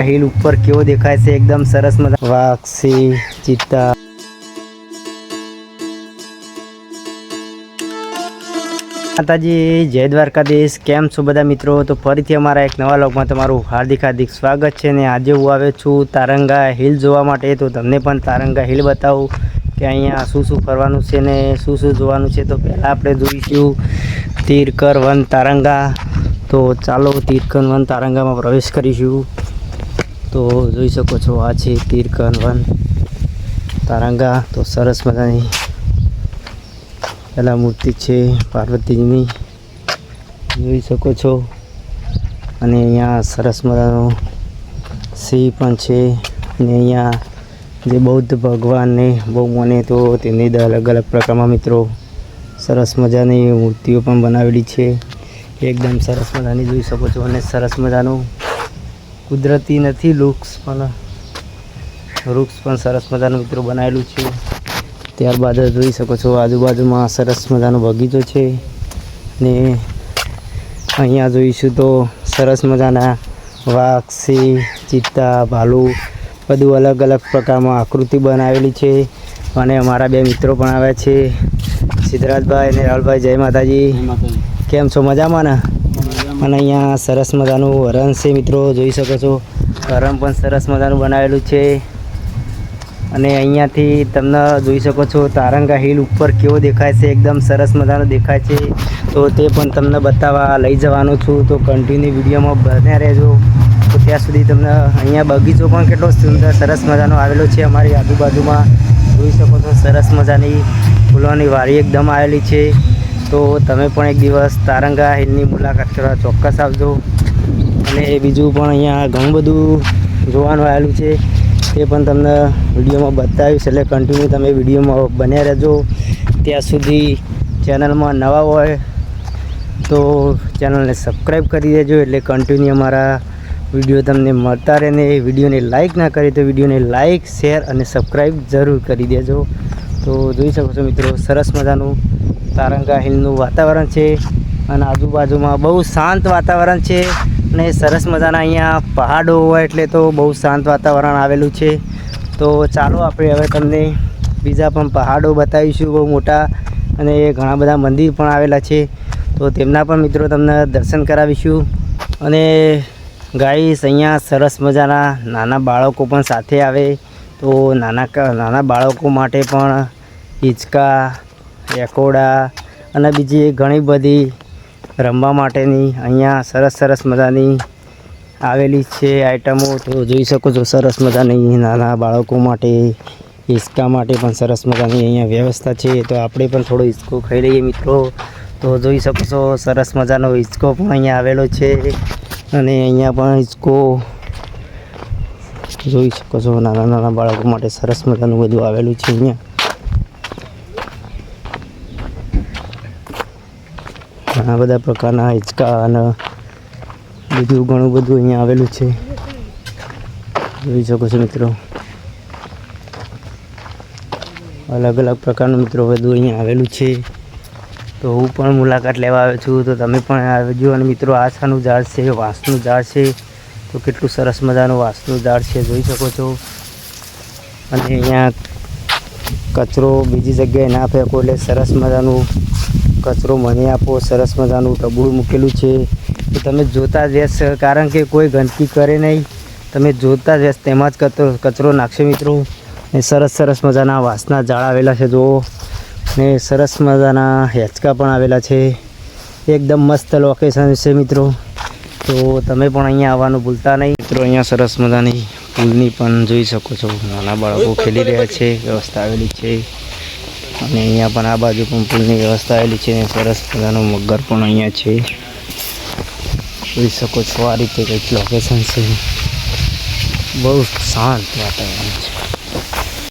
Hill ઉપર કેવો દેખાય છે, એકદમ સરસ મજા. વાઘ, સિંહ, ચિત્તા. માતાજી, જય દ્વારકાધીશ. કેમ છો બધા મિત્રો? તો ફરીથી અમારા એક નવા વ્લોગમાં તમારું હાર્દિક સ્વાગત છે. ને આજે હું આવ્યો છું તારંગા હિલ જોવા માટે. તો તમને પણ તારંગા હિલ બતાવું કે અહીંયા શું શું ફરવાનું છે ને શું શું જોવાનું છે. તો પહેલાં આપણે જોઈશું તીરકર વન તારંગા. તો ચાલો તીરકર વન તારંગામાં પ્રવેશ કરીશું. તો જોઈ શકો છો, આ છે તીરકર વન તારંગા. તો સરસ મજાની પહેલાં મૂર્તિ છે પાર્વતીજીની, જોઈ શકો છો. અને અહીંયા સરસ મજાનો સિંહ પણ છે. અને અહીંયા જે બૌદ્ધ ભગવાનને બહુ મને તો તેની અલગ અલગ પ્રકારમાં મિત્રો સરસ મજાની મૂર્તિઓ પણ બનાવેલી છે. એકદમ સરસ મજાની જોઈ શકો છો. અને સરસ મજાનું કુદરતી નથી વૃક્ષ પણ સરસ મજાનું મિત્રો બનાવેલું છે. ત્યારબાદ જોઈ શકો છો આજુબાજુમાં સરસ મજાનો બગીચો છે. ને અહીંયા જોઈશું તો સરસ મજાના વાઘ, સિંહ, ચિત્તા, ભાલુ બધું અલગ અલગ પ્રકારમાં આકૃતિ બનાવેલી છે. અને અમારા બે મિત્રો પણ આવ્યા છે, સિદ્ધરાજભાઈ અને રાહુલભાઈ. જય માતાજી. કેમ છો? મજામાં ને? અને અહીંયા સરસ મજાનું હરણ છે મિત્રો, જોઈ શકો છો. હરણ પણ સરસ મજાનું બનાવેલું છે. અને અહીંયાથી તમને જોઈ શકો છો તારંગા હિલ ઉપર કેવો દેખાય છે, એકદમ સરસ મજાનો દેખાય છે. તો તે પણ તમને બતાવવા લઈ જવાનો છું. તો કન્ટિન્યુ વિડીયોમાં બન્યા રહેજો. તો ત્યાં સુધી તમને અહીંયા બગીચો પણ કેટલો સુંદર સરસ મજાનો આવેલો છે. અમારી આજુબાજુમાં જોઈ શકો છો સરસ મજાની ફૂલોની વાડી એકદમ આવેલી છે. તો તમે પણ એક દિવસ તારંગા હિલની મુલાકાત કરવા ચોક્કસ આવજો. અને બીજું પણ અહીંયા ઘણું બધું જોવાનું આવેલું છે, તે પણ તમને વિડીયોમાં બતાવીશ. એટલે કન્ટિન્યુ તમે વિડીયોમાં બન્યા રહેજો. ત્યાં સુધી ચેનલમાં નવા હોય તો ચેનલને સબસ્ક્રાઈબ કરી દેજો, એટલે કન્ટિન્યુ અમારા વિડીયો તમને મળતા રહે. ને વિડીયોને લાઇક ના કરી તો વિડીયોને લાઇક, શેર અને સબસ્ક્રાઈબ જરૂર કરી દેજો. તો જોઈ શકો છો મિત્રો સરસ મજાનું તારંગા હિલનું વાતાવરણ છે. અને આજુબાજુમાં બહુ શાંત વાતાવરણ છે. અને સરસ મજાના અહીંયા પહાડો હોય એટલે તો બહુ શાંત વાતાવરણ આવેલું છે. તો ચાલો આપણે હવે તમને બીજા પણ પહાડો બતાવીશું બહુ મોટા. અને ઘણા બધા મંદિર પણ આવેલા છે, તો તેમના પણ મિત્રો તમને દર્શન કરાવીશું. અને ગાઈસ, અહીંયા સરસ મજાના નાના બાળકો પણ સાથે આવે તો નાના બાળકો માટે પણ હિંચકા, એકોડા અને બીજી ઘણી બધી રમવા માટેની અહીંયા સરસ મજાની આવેલી છે આઈટમો. તો જોઈ શકો છો સરસ મજાની નાના બાળકો માટે હિંચકા માટે પણ સરસ મજાની અહીંયા વ્યવસ્થા છે. તો આપણે પણ થોડો હિંચકો ખાઈ લઈએ મિત્રો. તો જોઈ શકો છો સરસ મજાનો હિંચકો પણ અહીંયા આવેલો છે. અને અહીંયા પણ હિંચકો જોઈ શકો છો, નાના બાળકો માટે સરસ મજાનું બધું આવેલું છે. અહીંયા ઘણા બધા પ્રકારના હિંચકા અને બીજું ઘણું બધું અહીંયા આવેલું છે, જોઈ શકો છો મિત્રો. અલગ અલગ પ્રકારનું મિત્રો બધું અહીંયા આવેલું છે. તો હું પણ મુલાકાત લેવા આવ્યો છું, તો તમે પણ આવજો. અને મિત્રો આ શાનું ઝાડ છે? વાંસનું ઝાડ છે. તો કેટલું સરસ મજાનું વાંસનું ઝાડ છે, જોઈ શકો છો. અને અહીંયા કચરો બીજી જગ્યાએ ના ફેંકો, એટલે સરસ મજાનું કચરો મને આપો. સરસ મજાનું ટબુડું મૂકેલું છે. તો તમે જોતા જ રહેશ, કારણ કે કોઈ ગંદકી કરે નહીં. તમે જોતા જ રહેશ, તેમાં જ કચરો નાખશે મિત્રો. ને સરસ મજાના વાંસના ઝાડ આવેલા છે જુઓ. ને સરસ મજાના હિંચકા પણ આવેલા છે. એકદમ મસ્ત લોકેશન છે મિત્રો. તો તમે પણ અહીંયા આવવાનું ભૂલતા નહીં મિત્રો. અહીંયા સરસ મજાની પુલની પણ જોઈ શકો છો, નાના બાળકો ખેલી રહ્યા છે, વ્યવસ્થા આવેલી છે. અને અહીંયા પણ આ બાજુ પણ પુલની વ્યવસ્થા આવેલી છે. સરસ મજાનો મગર પણ અહીંયા છે, જોઈ શકો છો. આ રીતે કંઈક લોકેશન છે, બહુ શાંત વાતાવરણ છે.